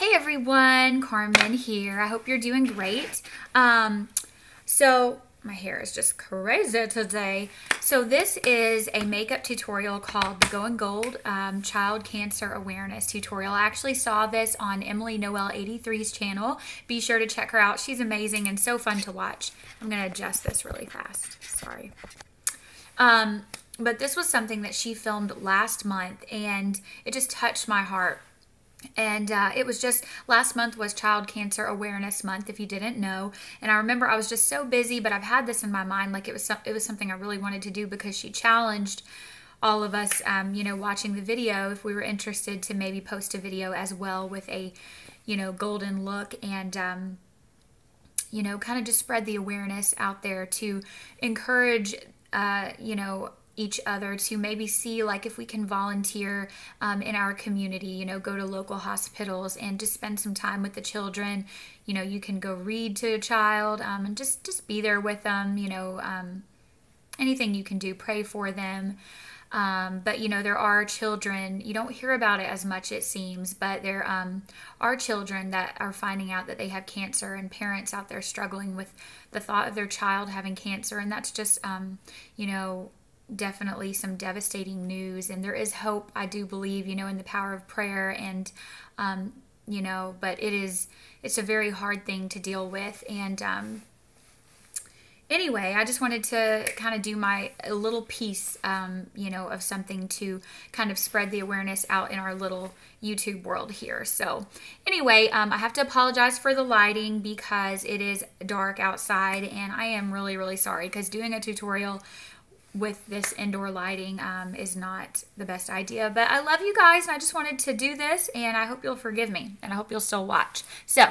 Hey everyone, Carmen here. I hope you're doing great. So my hair is just crazy today. So this is a makeup tutorial called the Goin Gold Child Cancer Awareness Tutorial. I actually saw this on Emily Noel 83's channel. Be sure to check her out. She's amazing and so fun to watch. I'm going to adjust this really fast. Sorry. But this was something that she filmed last month and it just touched my heart. And it was just, last month was Child Cancer Awareness Month, if you didn't know. And I remember I was just so busy, but I've had this in my mind, like it was something I really wanted to do because she challenged all of us, watching the video, if we were interested to maybe post a video as well with a, golden look and, kind of just spread the awareness out there to encourage, each other to maybe see like if we can volunteer in our community, go to local hospitals and just spend some time with the children. You can go read to a child and just be there with them, anything you can do, pray for them. But there are children, you don't hear about it as much it seems, but there are children that are finding out that they have cancer and parents out there struggling with the thought of their child having cancer. And that's just, definitely some devastating news, and there is hope, I do believe, in the power of prayer and, but it's a very hard thing to deal with. And, anyway, I just wanted to kind of do a little piece, of something to kind of spread the awareness out in our little YouTube world here. So anyway, I have to apologize for the lighting because it is dark outside, and I am really, really sorry because doing a tutorial with this indoor lighting is not the best idea, but I love you guys and I just wanted to do this, and I hope you'll forgive me and I hope you'll still watch. So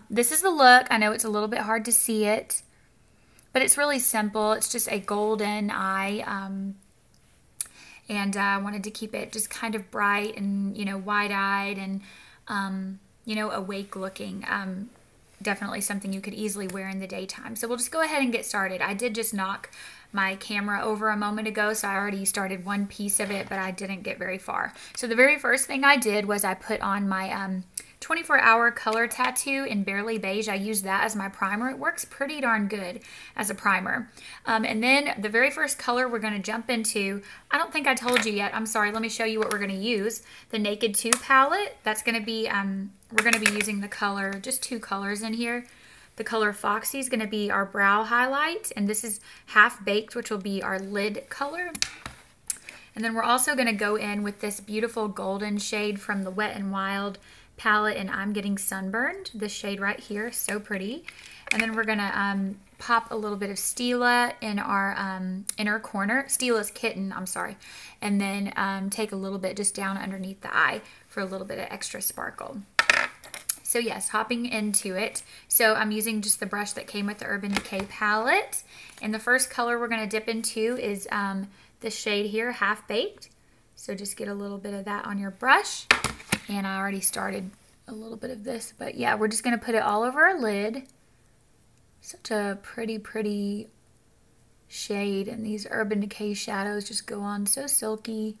this is the look. I know it's a little bit hard to see it, but it's really simple. It's just a golden eye, and I wanted to keep it just kind of bright and wide-eyed and awake looking. Definitely something you could easily wear in the daytime. So we'll just go ahead and get started. I did just knock my camera over a moment ago, so I already started one piece of it, but I didn't get very far. So the very first thing I did was I put on my 24-hour color tattoo in Barely Beige. I used that as my primer. It works pretty darn good as a primer. And then the very first color we're going to jump into, I don't think I told you yet. I'm sorry. Let me show you what we're going to use. The Naked 2 palette. That's going to be, we're going to be using the color, just two colors in here. The color Foxy is going to be our brow highlight, and this is Half Baked, which will be our lid color. And then we're also going to go in with this beautiful golden shade from the Wet n Wild palette, and I'm Getting Sunburned. This shade right here, so pretty. And then we're going to pop a little bit of Stila in our inner corner. Stila's Kitten, I'm sorry. And then take a little bit just down underneath the eye for a little bit of extra sparkle. So yes, hopping into it. So I'm using just the brush that came with the Urban Decay palette. And the first color we're going to dip into is this shade here, Half Baked. So just get a little bit of that on your brush. And I already started a little bit of this. But yeah, we're just going to put it all over our lid. Such a pretty, pretty shade. And these Urban Decay shadows just go on so silky.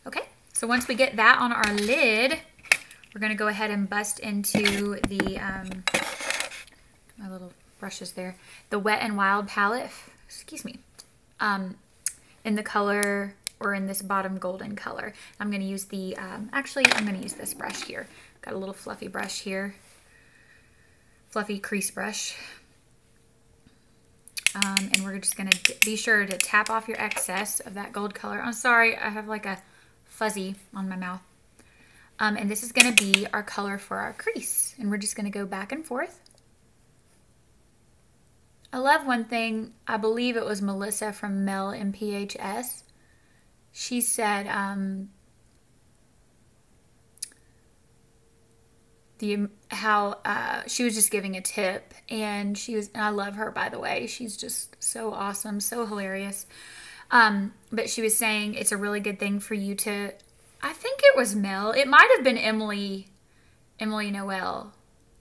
Okay. So once we get that on our lid, we're going to go ahead and bust into the, my little brushes there, the Wet n Wild palette, excuse me, in the color, or in this bottom golden color. I'm going to use the, actually I'm going to use this brush here. Got a little fluffy brush here, fluffy crease brush. And we're just going to be sure to tap off your excess of that gold color. I'm sorry, I have like a fuzzy on my mouth. And this is going to be our color for our crease. And we're just going to go back and forth. I love one thing. I believe it was Melissa from Mel MPHS. She said how she was just giving a tip, and and I love her, by the way. She's just so awesome, so hilarious. But she was saying it's a really good thing for you to, I think it was Mel. It might have been Emily Noel.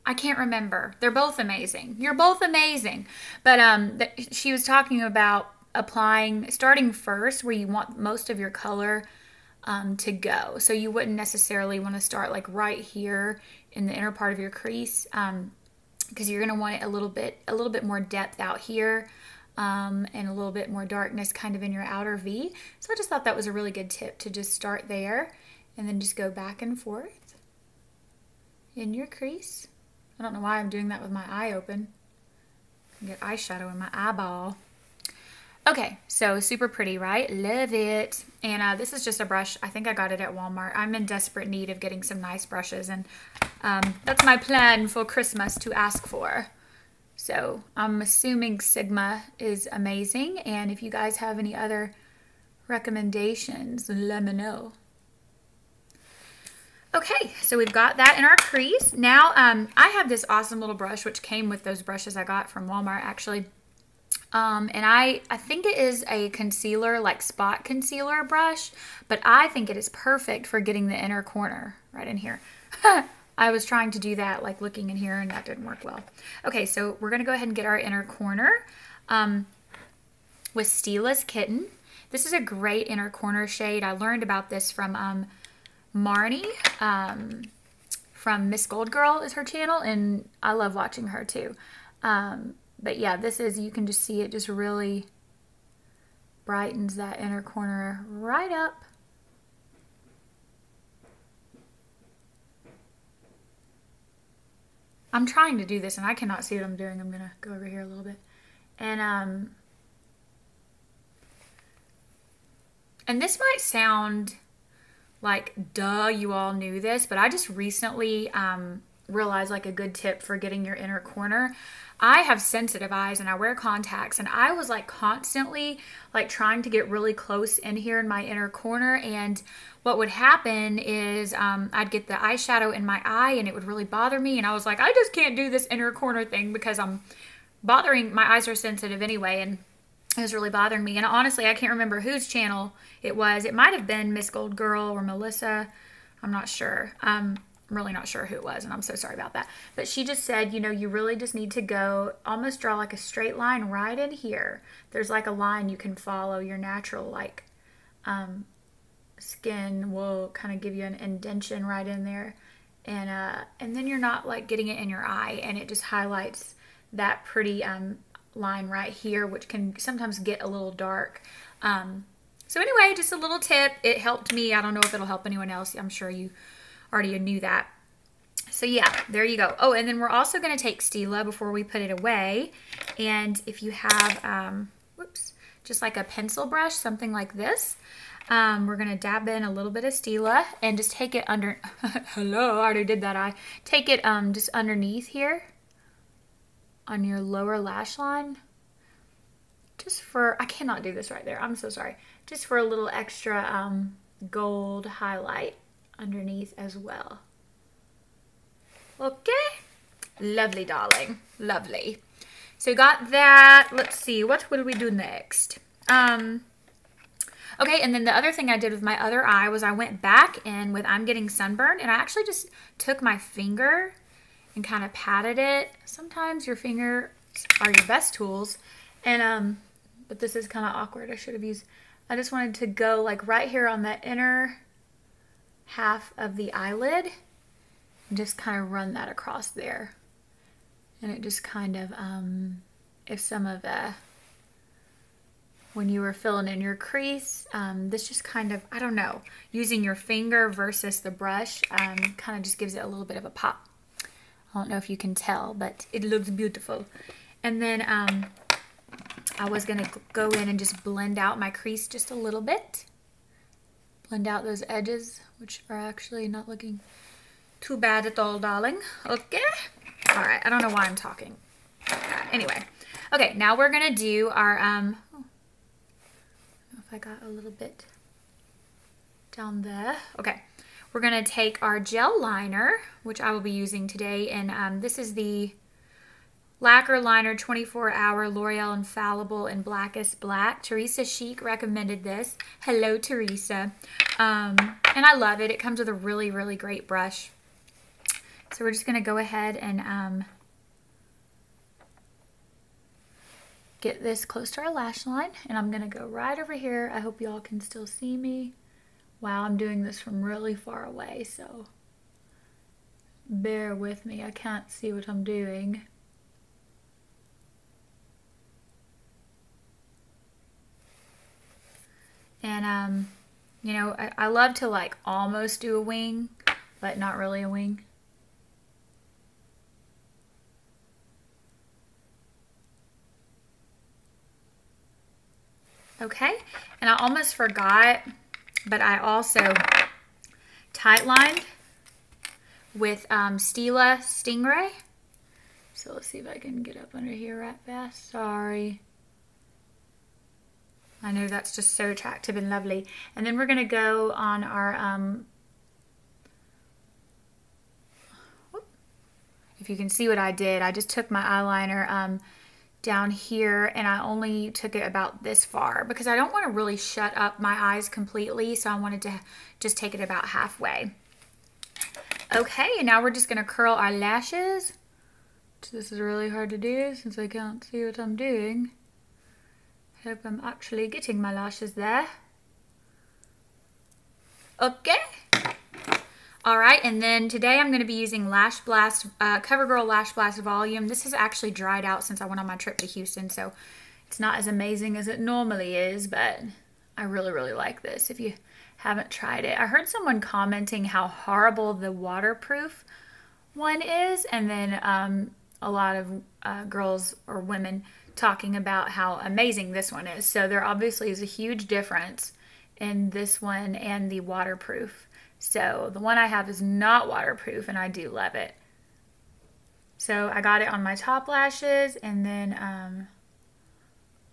I can't remember. They're both amazing. You're both amazing. But she was talking about applying, starting first where you want most of your color to go. So you wouldn't necessarily want to start like right here in the inner part of your crease, because you're going to want it a little bit more depth out here, and a little bit more darkness kind of in your outer V. So I just thought that was a really good tip to just start there and then just go back and forth in your crease. I don't know why I'm doing that with my eye open. I get eyeshadow in my eyeball. Okay, so super pretty, right? Love it. And this is just a brush. I think I got it at Walmart. I'm in desperate need of getting some nice brushes, and that's my plan for Christmas to ask for. So I'm assuming Sigma is amazing, and if you guys have any other recommendations, let me know. Okay, so we've got that in our crease. Now, I have this awesome little brush, which came with those brushes I got from Walmart, actually. And I think it is a concealer, like spot concealer brush, but I think it is perfect for getting the inner corner right in here. I was trying to do that, like looking in here, and that didn't work well. Okay, so we're going to go ahead and get our inner corner with Stila's Kitten. This is a great inner corner shade. I learned about this from Marnie from Miss Gold Girl is her channel, and I love watching her too. But yeah, this is, you can just see it just really brightens that inner corner right up. I'm trying to do this and I cannot see what I'm doing. I'm gonna go over here a little bit. And this might sound like, duh, you all knew this, but I just recently realized like a good tip for getting your inner corner. I have sensitive eyes and I wear contacts, and I was like constantly like trying to get really close in here in my inner corner, and what would happen is I'd get the eyeshadow in my eye and it would really bother me, and I was like, I just can't do this inner corner thing because I'm bothering, my eyes are sensitive anyway, and it was really bothering me. And honestly, I can't remember whose channel it was. It might have been Miss Gold Girl or Melissa. I'm not sure. I'm really not sure who it was, and I'm so sorry about that. But she just said, you know, you really just need to go, almost draw like a straight line right in here. There's like a line you can follow. Your natural like skin will kind of give you an indentation right in there. And then you're not like getting it in your eye, and it just highlights that pretty line right here, which can sometimes get a little dark. So anyway, just a little tip. It helped me. I don't know if it'll help anyone else. I'm sure you already knew that. So yeah, there you go. Oh, and then we're also going to take Stila before we put it away. And if you have, whoops, just like a pencil brush, something like this, we're going to dab in a little bit of Stila and just take it under, hello, I already did that eye. Take it just underneath here on your lower lash line. Just for, I cannot do this right there. I'm so sorry. Just for a little extra gold highlight underneath as well. Okay. Lovely, darling. Lovely. So got that. Let's see. What will we do next? Okay, and then the other thing I did with my other eye was I went back in with I'm Getting Sunburned, and I actually just took my finger and kind of patted it. Sometimes your fingers are your best tools. And, but this is kind of awkward. I should have used, I just wanted to go like right here on that inner half of the eyelid and just kind of run that across there. And it just kind of, if some of the, when you were filling in your crease, this just kind of, I don't know, using your finger versus the brush kind of just gives it a little bit of a pop. I don't know if you can tell, but it looks beautiful. And then I was going to go in and just blend out my crease just a little bit. Blend out those edges, which are actually not looking too bad at all, darling. Okay. All right. I don't know why I'm talking. Anyway. Okay. Now we're going to do our, I don't know if I got a little bit down there. Okay. We're going to take our gel liner, which I will be using today. And this is the Lacquer Liner 24-Hour L'Oreal Infallible in Blackest Black. Teresa Chic recommended this. Hello, Teresa. And I love it. It comes with a really, really great brush. So we're just going to go ahead and get this close to our lash line. And I'm going to go right over here. I hope y'all can still see me Wow, I'm doing this from really far away, so bear with me. I can't see what I'm doing. And you know, I love to like almost do a wing, but not really a wing. Okay, and I almost forgot, but I also tight lined with Stila Stingray. So let's see if I can get up under here right fast. Sorry. I know that's just so attractive and lovely. And then we're gonna go on our, if you can see what I did, I just took my eyeliner down here, and I only took it about this far because I don't want to really shut up my eyes completely, so I wanted to just take it about halfway. Okay, and now we're just going to curl our lashes. This is really hard to do since I can't see what I'm doing. Hope I'm actually getting my lashes there. Okay. All right, and then today I'm going to be using Lash Blast, CoverGirl Lash Blast Volume. This has actually dried out since I went on my trip to Houston, so it's not as amazing as it normally is, but I really, really like this if you haven't tried it. I heard someone commenting how horrible the waterproof one is, and then a lot of girls or women talking about how amazing this one is. So there obviously is a huge difference in this one and the waterproof. So the one I have is not waterproof, and I do love it. So I got it on my top lashes and then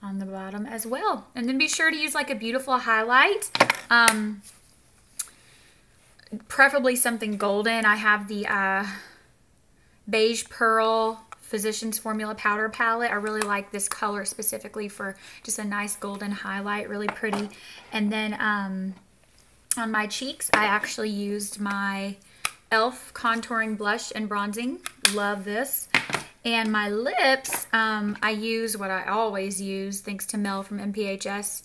on the bottom as well. And then be sure to use like a beautiful highlight, preferably something golden. I have the Beige Pearl Physicians Formula Powder Palette. I really like this color specifically for just a nice golden highlight, really pretty. And then on my cheeks, I actually used my e.l.f. contouring blush and bronzing. Love this. And my lips, I use what I always use, thanks to Mel from MPHS,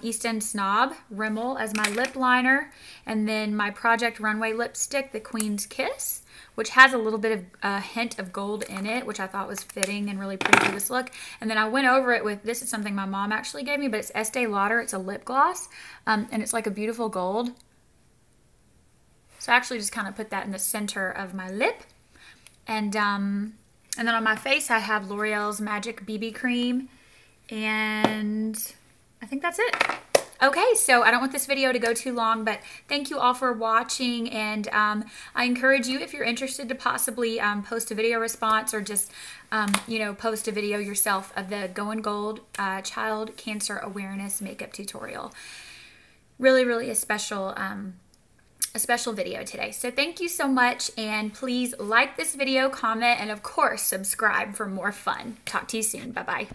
East End Snob Rimmel as my lip liner. And then my Project Runway lipstick, the Queen's Kiss, which has a little bit of a hint of gold in it, which I thought was fitting and really pretty for this look. And then I went over it with, this is something my mom actually gave me, but it's Estee Lauder. It's a lip gloss, and it's like a beautiful gold. So I actually just kind of put that in the center of my lip. And then on my face, I have L'Oreal's Magic BB Cream, and I think that's it. Okay, so I don't want this video to go too long, but thank you all for watching, and I encourage you, if you're interested, to possibly post a video response or just, you know, post a video yourself of the Goin Gold Child Cancer Awareness Makeup Tutorial. Really, really a special video today. So thank you so much, and please like this video, comment, and of course, subscribe for more fun. Talk to you soon. Bye-bye.